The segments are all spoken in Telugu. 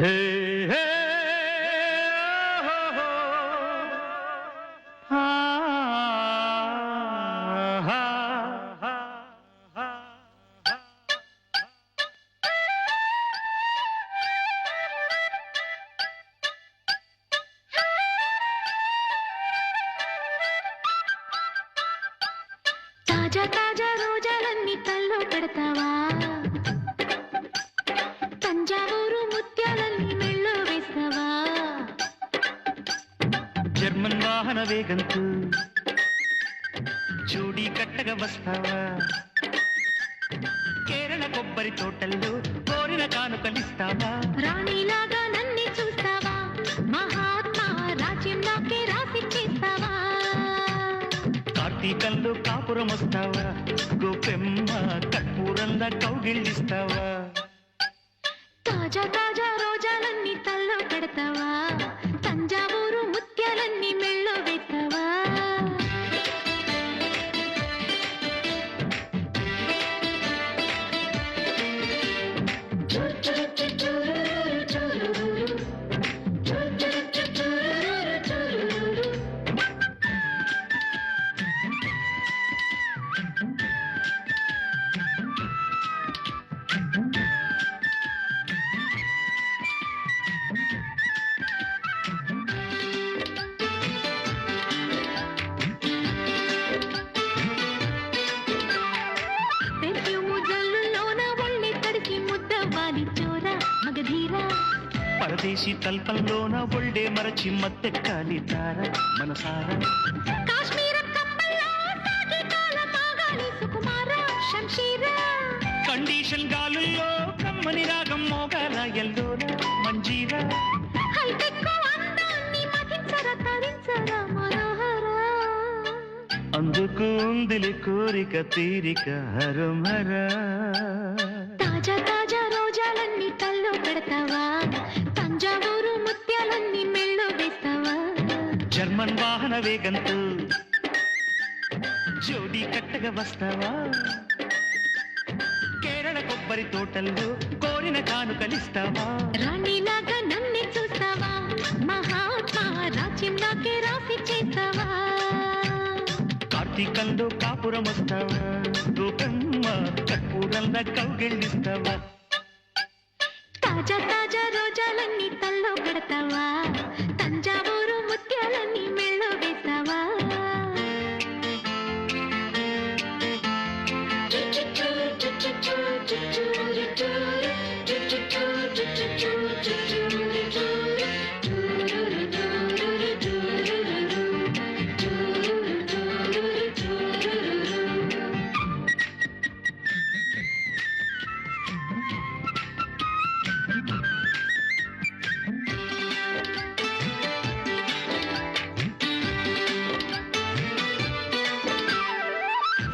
హే హే హో హో హా హా హా హా తాజా తాజా రోజాలన్నీ తల్లో పెడతావా తంజావూరు ముత్యాలన్నీ మెళ్ళో వేస్తావా జర్మన్ వాహన వేగంతో జోడీ కట్టగా వస్తావా కేరళ కొబ్బరి తోటల్లో కోరిన కానుకలిస్తావా రాణిలాగా నన్ను చూస్తావా మహాత్మా రాజ్యం నాకే రాసిచ్చేస్తావా కార్తీకంలో కాపురం వస్తావా గోపెమ్మ కర్పూరంలా కౌగిళ్ళిస్తావా తాజా తాజా రోజాలన్నీ తల్లో పెడతావా తంజావూరు ముత్యాలన్నీ మెళ్ళో వేస్తావా పరదేశీ తల్పంలోన ఒళ్ళే మరచి మత్తెక్కాలి తార మనసారా కండిషన్ గాలుల్లో కమ్మని రాగం మోగాల ఎల్లోరా మంజీరా అందుకు ఉందిలి కోరిక తీరిక హరమరా తాజా తాజా రోజాలన్నీ తల్లో పెడతావా తంజావూరు ముత్యాలన్నీ మెళ్ళో వేస్తావా జర్మన్ వాహన వేగంతో జోడీ కట్టగా వస్తావా కేరళ కొబ్బరి తోటల్లో కోరిన కానుకలిస్తావా రాణిలాగా నన్ను చూస్తావా మహాత్మా రాజ్యం నాకే రాసి చేస్తావా కార్తీకంలో కాపురం వస్తావా గోపమ్మ కర్పూరంలా కౌగిళ్ళిస్తావా తాజా తాజా రోజాలన్నీ తల్లో పెడతావా తంజావూరు ముత్యాలన్నీ మెళ్ళో వేస్తావా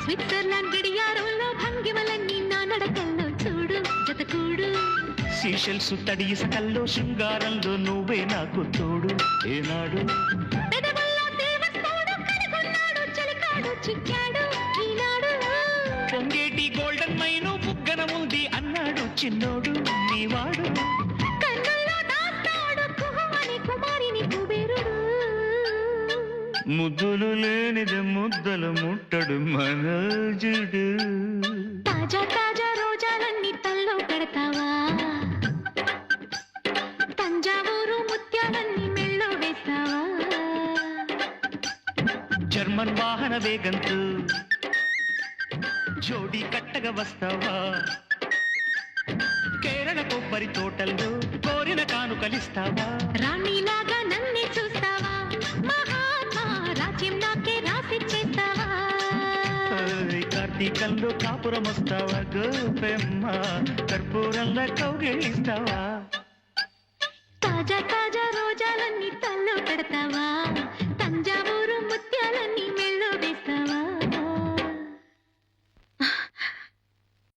స్విట్జర్లాండ్ గడియారంలో భంగిమలన్నీ నా నడకల్లో చూడు జతకూడు సీషెల్స్ తడి ఇసుకల్లో శృంగారంలో నువ్వే నాకు తోడు ఏనాడు పెదవుల్లో దేవస్తోడు కనుగొన్నాడు చలికాడు చిక్కాడు ఈనాడు పొంగేటి గోల్డెన్ మైను బుగ్గన ఉంది అన్నాడు చిన్నోడు నీవాడు కన్నుల్లో దాస్తాడు కుహుమని కుమారిని కుబేరుడు ముద్దులు లేనిది ముద్దలు ముట్టడు మనోజుడు తాజా తాజా రోజాలన్నీ తల్లో పెడతావా తంజావూరు ముత్యాలన్నీ మెళ్ళో వేస్తావా జర్మన్ వాహన వేగంతో జోడీ కట్టగా వస్తావా కేరళ కొబ్బరి తోటల్లో కోరిన కానుకలిస్తావా రాణిలాగా నన్ను చూస్తావా మహాత్మా రాజ్యం నాకే రాసిచ్చేస్తావా కార్తీకంలో కాపురం వస్తావా గోపెమ్మ కర్పూరంలా కౌగిళ్ళిస్తావా తాజా తాజా రోజాలన్నీ తల్లో పెడతావా తంజావూరు ముత్యాలన్నీ